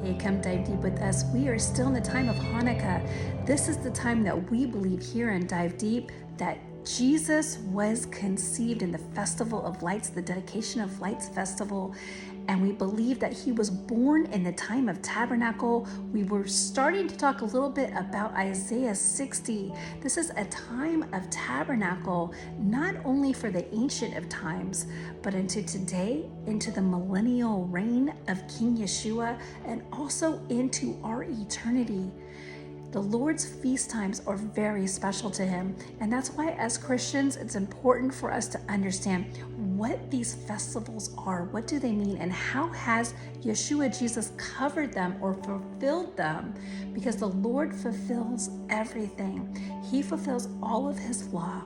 Hey, come dive deep with us. We are still in the time of Hanukkah. This is the time that we believe here in Dive Deep that Jesus was conceived in the Festival of Lights, the Dedication of Lights Festival, and we believe that he was born in the time of Tabernacle. We were starting to talk a little bit about Isaiah 60. This is a time of Tabernacle, not only for the Ancient of Times, but into today, into the millennial reign of King Yeshua, and also into our eternity. The Lord's feast times are very special to him, and that's why as Christians it's important for us to understand what these festivals are, what do they mean, and how has Yeshua Jesus covered them or fulfilled them, because the Lord fulfills everything. He fulfills all of his law.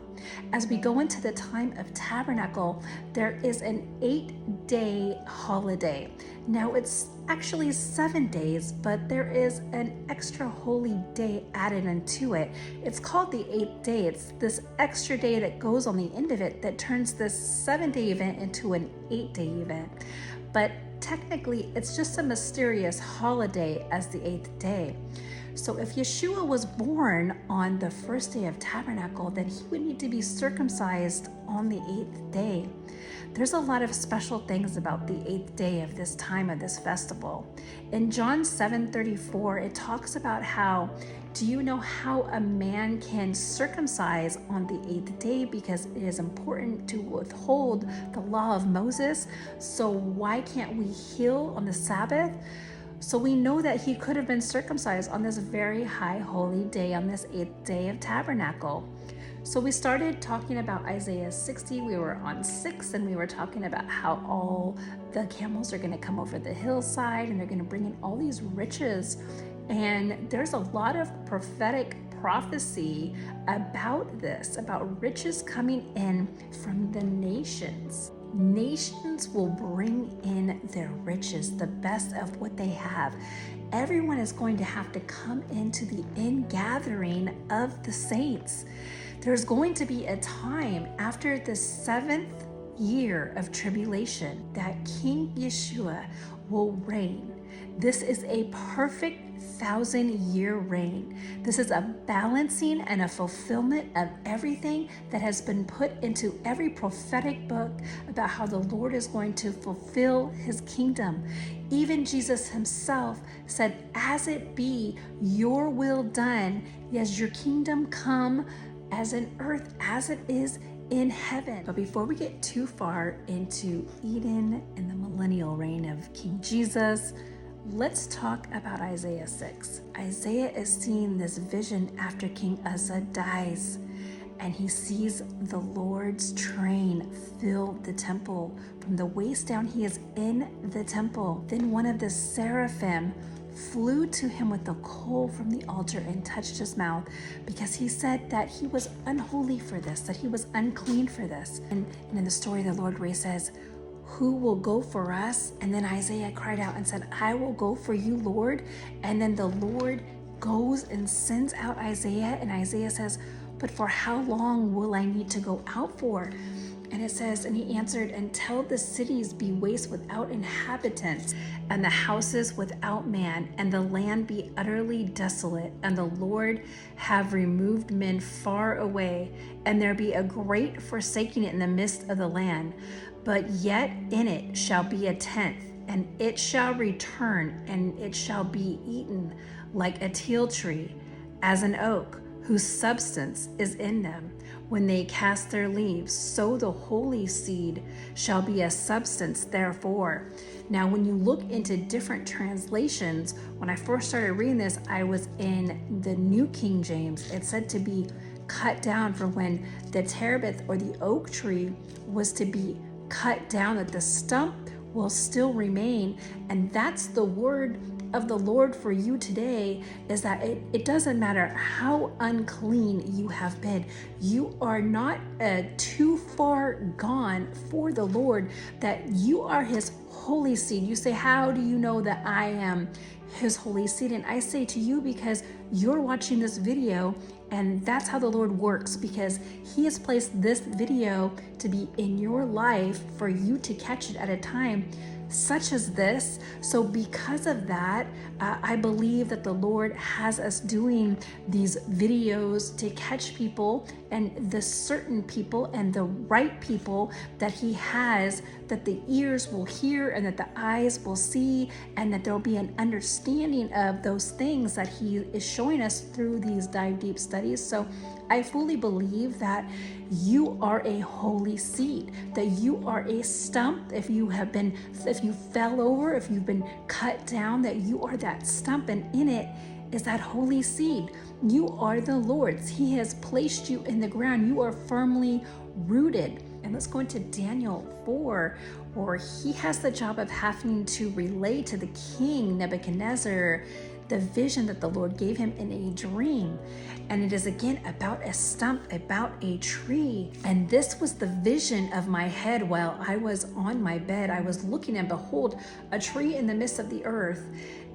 As we go into the time of Tabernacle, there is an 8-day holiday. Now it's actually 7 days, but there is an extra holy day added into it. It's called the 8th day. It's this extra day that goes on the end of it that turns this 7-day event into an 8-day event. But technically, it's just a mysterious holiday as the 8th day. So if Yeshua was born on the first day of Tabernacle, then he would need to be circumcised on the 8th day. There's a lot of special things about the 8th day of this time of this festival. In John 7:34, it talks about how, do you know how a man can circumcise on the 8th day? Because it is important to withhold the law of Moses. So why can't we heal on the Sabbath? So we know that he could have been circumcised on this very high holy day, on this 8th day of Tabernacle. So we started talking about Isaiah 60. We were on 6, and we were talking about how all the camels are going to come over the hillside and they're going to bring in all these riches. And there's a lot of prophetic prophecy about this, about riches coming in from the nations. Nations will bring in their riches, the best of what they have. Everyone is going to have to come into the ingathering of the saints. There's going to be a time after the 7th year of tribulation that King Yeshua will reign. This is a perfect 1,000-year reign. This is a balancing and a fulfillment of everything that has been put into every prophetic book about how the Lord is going to fulfill his kingdom. Even Jesus himself said, as it be your will done, as your kingdom come as in earth as it is in heaven. But before we get too far into Eden and the millennial reign of King Jesus, let's talk about Isaiah 6. Isaiah is seeing this vision after King Uzzah dies, and he sees the Lord's train fill the temple. From the waist down, he is in the temple. Then one of the seraphim flew to him with a coal from the altar and touched his mouth, because he said that he was unholy for this, that he was unclean for this. And in the story, the Lord Ray says, who will go for us? And then Isaiah cried out and said, I will go for you, Lord. And then the Lord goes and sends out Isaiah, and Isaiah says, but for how long will I need to go out for? And it says, and he answered, until the cities be waste without inhabitants, and the houses without man, and the land be utterly desolate, and the Lord have removed men far away, and there be a great forsaking it in the midst of the land. But yet in it shall be a tenth, and it shall return, and it shall be eaten like a teil tree, as an oak, whose substance is in them. When they cast their leaves, so the holy seed shall be a substance therefore. Now, when you look into different translations, when I first started reading this, I was in the New King James. It said to be cut down, for when the terebinth or the oak tree was to be cut down, that the stump will still remain. And that's the word of the Lord for you today, is that it doesn't matter how unclean you have been. You are not too far gone for the Lord, that you are his holy seed. You say, how do you know that I am his holy seed? And I say to you, because you're watching this video, and that's how the Lord works, because he has placed this video to be in your life for you to catch it at a time such as this. So because of that, I believe that the Lord has us doing these videos to catch people, and the certain people and the right people that he has, that the ears will hear and that the eyes will see, and that there'll be an understanding of those things that he is showing us through these Dive Deep studies. So I fully believe that you are a holy seed, that you are a stump. If you fell over, if you've been cut down, that you are that stump, and in it is that holy seed. You are the Lord's. He has placed you in the ground. You are firmly rooted. And let's go into Daniel 4, where he has the job of having to relay to the king Nebuchadnezzar the vision that the Lord gave him in a dream. And it is again about a stump, about a tree. And this was the vision of my head while I was on my bed. I was looking, and behold, a tree in the midst of the earth.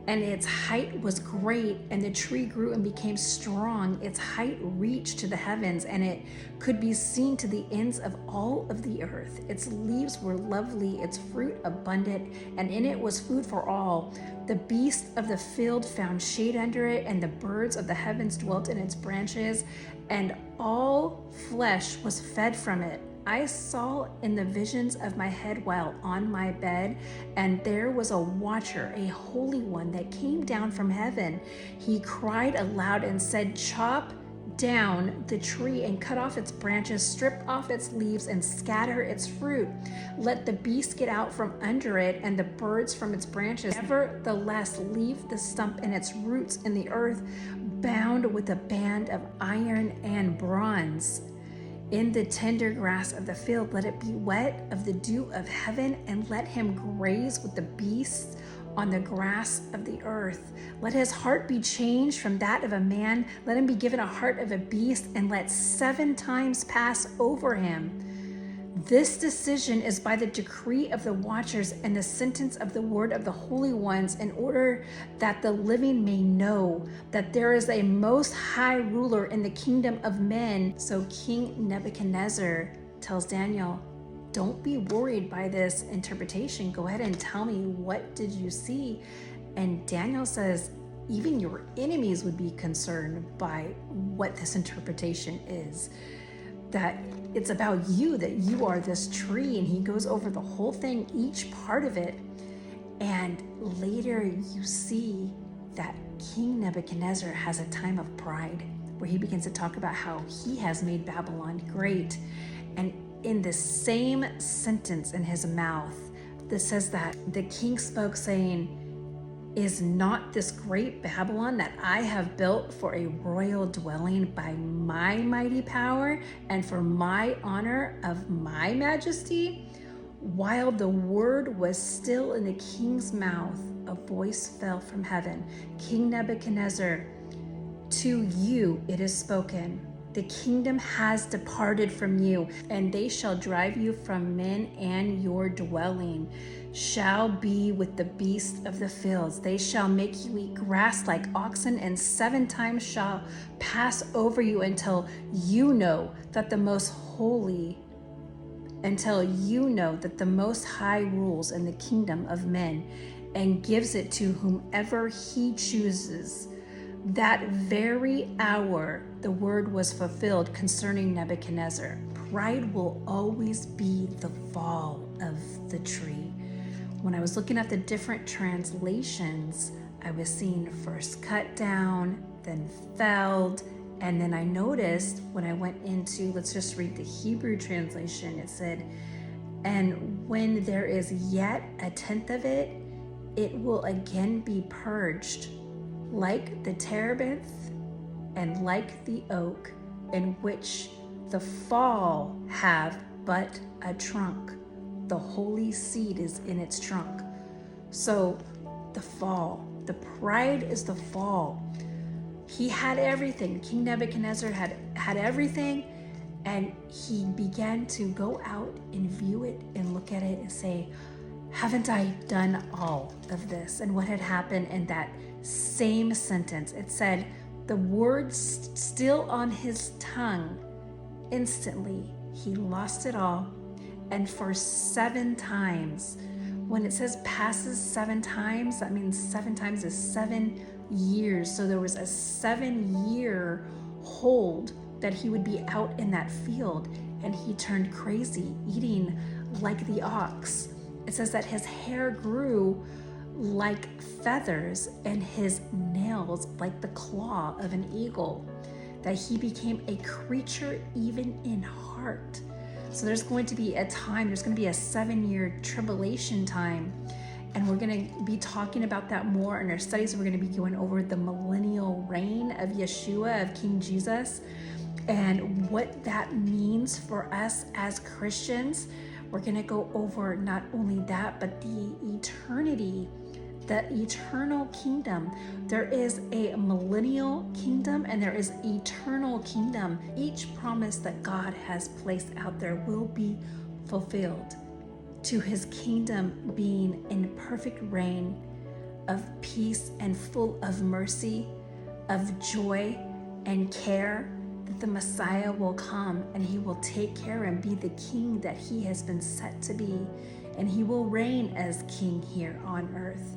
And its height was great, and the tree grew and became strong. Its height reached to the heavens, and it could be seen to the ends of all of the earth. Its leaves were lovely, its fruit abundant, and in it was food for all. The beasts of the field found shade under it, and the birds of the heavens dwelt in its branches, and all flesh was fed from it. I saw in the visions of my head while on my bed, and there was a watcher, a holy one, that came down from heaven. He cried aloud and said, "Chop down the tree and cut off its branches, strip off its leaves and scatter its fruit. Let the beasts get out from under it and the birds from its branches. Nevertheless, leave the stump and its roots in the earth, bound with a band of iron and bronze. In the tender grass of the field, let it be wet of the dew of heaven, and let him graze with the beasts on the grass of the earth. Let his heart be changed from that of a man. Let him be given a heart of a beast, and let 7 times pass over him. This decision is by the decree of the watchers and the sentence of the word of the holy ones, in order that the living may know that there is a most high ruler in the kingdom of men." So King Nebuchadnezzar tells Daniel, don't be worried by this interpretation. Go ahead and tell me, what did you see? And Daniel says, even your enemies would be concerned by what this interpretation is. That it's about you, that you are this tree. And he goes over the whole thing, each part of it. And later you see that King Nebuchadnezzar has a time of pride, where he begins to talk about how he has made Babylon great. And in the same sentence in his mouth, that says that the king spoke, saying, "Is not this great Babylon that I have built for a royal dwelling by my mighty power and for my honor of my majesty?" While the word was still in the king's mouth, a voice fell from heaven. "King Nebuchadnezzar, to you it is spoken. The kingdom has departed from you, and they shall drive you from men, and your dwelling shall be with the beasts of the fields. They shall make you eat grass like oxen, and 7 times shall pass over you until you know that the Most High rules in the kingdom of men and gives it to whomever he chooses." That very hour, the word was fulfilled concerning Nebuchadnezzar. Pride will always be the fall of the tree. When I was looking at the different translations, I was seeing first cut down, then felled, and then I noticed when I went into, let's just read the Hebrew translation, it said, "And when there is yet 1/10 of it, it will again be purged, like the terebinth and like the oak, in which the fall have but a trunk. The holy seed is in its trunk." So the fall, the pride is the fall. He had everything. King Nebuchadnezzar had everything, and he began to go out and view it and look at it and say, haven't I done all of this? And what had happened in that same sentence, it said, the words still on his tongue, instantly he lost it all. And for 7 times, When it says passes 7 times, that means 7 times is 7 years. So there was a 7-year hold that he would be out in that field, and he turned crazy, eating like the ox. It says that his hair grew like feathers and his nails like the claw of an eagle, that he became a creature even in heart. So there's going to be a time, there's going to be a 7-year tribulation time, and we're going to be talking about that more in our studies. We're going to be going over the millennial reign of Yeshua, of King Jesus, and what that means for us as Christians. We're going to go over not only that, but the eternity, the eternal kingdom. There is a millennial kingdom and there is eternal kingdom. Each promise that God has placed out there will be fulfilled, to his kingdom being in perfect reign of peace and full of mercy, of joy and care, that the Messiah will come and he will take care and be the king that he has been set to be, and he will reign as king here on earth.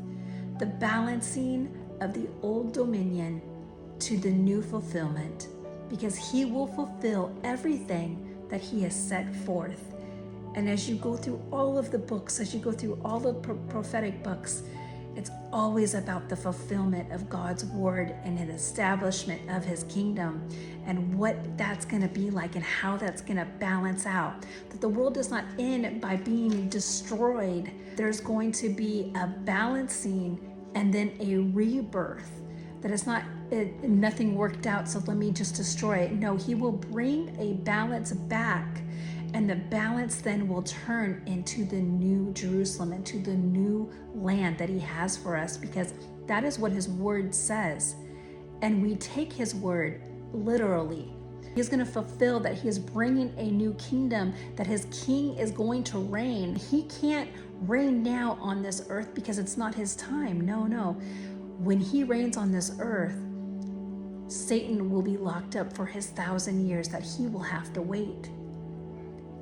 The balancing of the old dominion to the new fulfillment, because he will fulfill everything that he has set forth. And as you go through all of the books, as you go through all the prophetic books, it's always about the fulfillment of God's word and the establishment of his kingdom, and what that's going to be like and how that's going to balance out. That the world does not end by being destroyed. There's going to be a balancing and then a rebirth. That it's not nothing worked out, so let me just destroy it. No, he will bring a balance back, and the balance then will turn into the new Jerusalem, into the new land that he has for us, because that is what his word says. And we take his word literally. He's going to fulfill that. He is bringing a new kingdom, that his king is going to reign. He can't reign now on this earth because it's not his time. No. When he reigns on this earth, Satan will be locked up for his 1,000 years, that he will have to wait.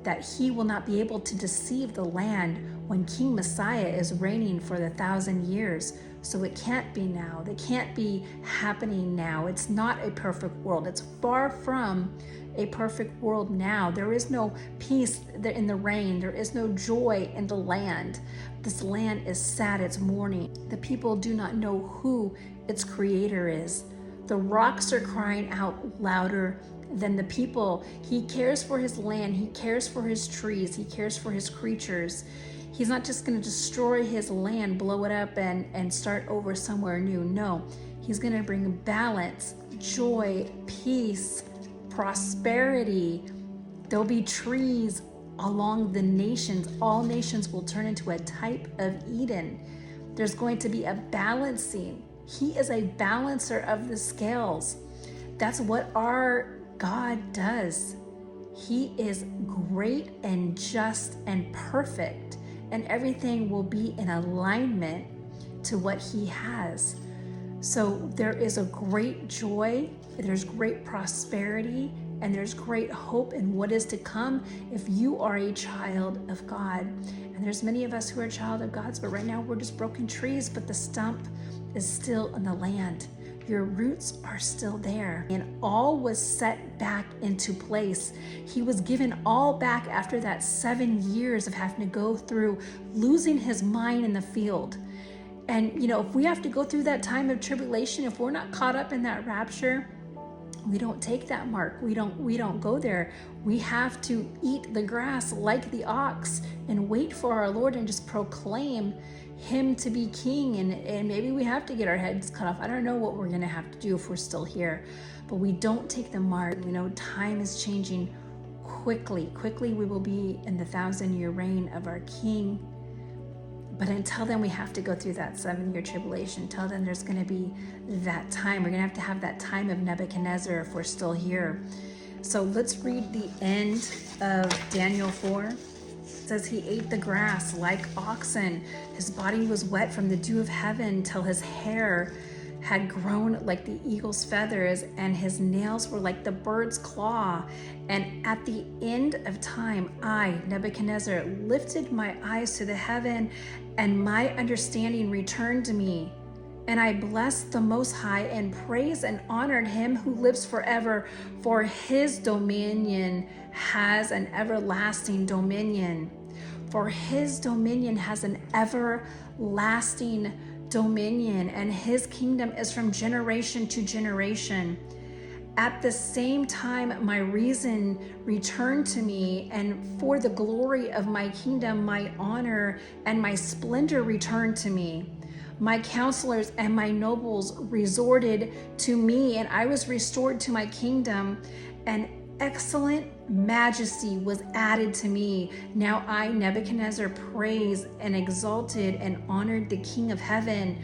That he will not be able to deceive the land when King Messiah is reigning for the 1,000 years. So it can't be now. It can't be happening now. It's not a perfect world. It's far from a perfect world now. There is no peace in the rain. There is no joy in the land. This land is sad. It's mourning. The people do not know who its creator is. The rocks are crying out louder than the people. He cares for his land. He cares for his trees. He cares for his creatures. He's not just going to destroy his land, blow it up, and start over somewhere new. No, he's going to bring balance, joy, peace, prosperity. There'll be trees along the nations. All nations will turn into a type of Eden. There's going to be a balancing. He is a balancer of the scales. That's what our God does. He is great and just and perfect, and everything will be in alignment to what he has. So there is a great joy, there's great prosperity, and there's great hope in what is to come if you are a child of God. And there's many of us who are a child of God's, but right now we're just broken trees, but the stump is still in the land. Your roots are still there, and all was set back into place. He was given all back after that 7 years of having to go through losing his mind in the field. And if we have to go through that time of tribulation, if we're not caught up in that rapture, we don't take that mark. We don't go there. We have to eat the grass like the ox and wait for our Lord and just proclaim him to be king, and maybe we have to get our heads cut off. I don't know what we're going to have to do if we're still here, but we don't take the mark. Time is changing quickly. We will be in the 1,000-year reign of our king, but until then we have to go through that 7-year tribulation. Until then there's going to be that time. We're going to have that time of Nebuchadnezzar if we're still here. So let's read the end of Daniel 4. It says he ate the grass like oxen. His body was wet from the dew of heaven till his hair had grown like the eagle's feathers, and his nails were like the bird's claw. And at the end of time, I, Nebuchadnezzar, lifted my eyes to the heaven, and my understanding returned to me. And I blessed the Most High and praised and honored him who lives forever, for his dominion has an everlasting dominion. For his dominion has an everlasting dominion, and his kingdom is from generation to generation. At the same time, my reason returned to me, and for the glory of my kingdom, my honor and my splendor returned to me. My counselors and my nobles resorted to me, and I was restored to my kingdom, and excellent majesty was added to me. Now I, Nebuchadnezzar, praised and exalted and honored the King of heaven,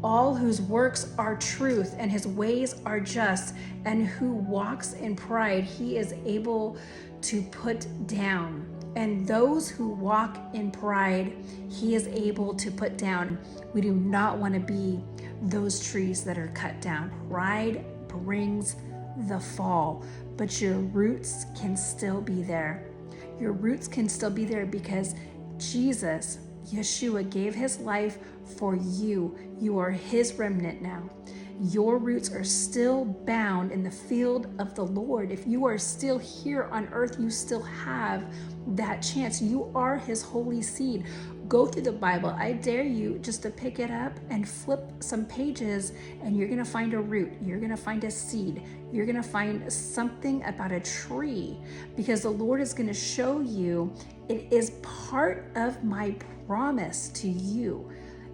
all whose works are truth and his ways are just, and who walks in pride he is able to put down. And those who walk in pride he is able to put down. We do not want to be those trees that are cut down. Pride brings the fall, but your roots can still be there. Your roots can still be there because Jesus, Yeshua, gave his life for you. You are his remnant now. Your roots are still bound in the field of the Lord. If you are still here on earth, you still have that chance. You are his holy seed. Go through the Bible. I dare you just to pick it up and flip some pages, and you're going to find a root. You're going to find a seed. You're going to find something about a tree, because the Lord is going to show you it is part of my promise to you.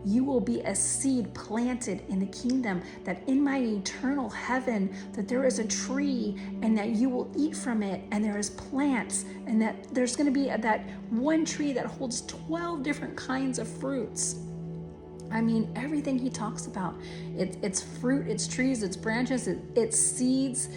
You will be a seed planted in the kingdom, that in my eternal heaven, that there is a tree and that you will eat from it, and there is plants, and that there's going to be that one tree that holds 12 different kinds of fruits. I mean, everything he talks about, it's fruit, it's trees, it's branches, it's seeds,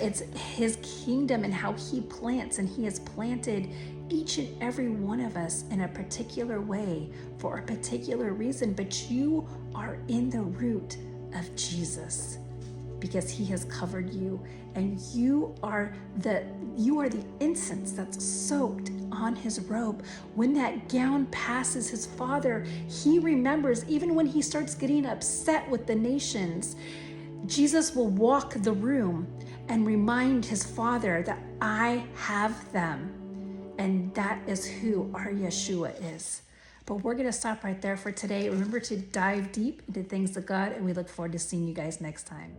it's his kingdom and how he plants, and he has planted each and every one of us in a particular way for a particular reason. But you are in the root of Jesus, because he has covered you, and you are the incense that's soaked on his robe. When that gown passes his father, he remembers, even when he starts getting upset with the nations, Jesus will walk the room and remind his father that I have them. And that is who our Yeshua is. But we're going to stop right there for today. Remember to dive deep into things of God, and we look forward to seeing you guys next time.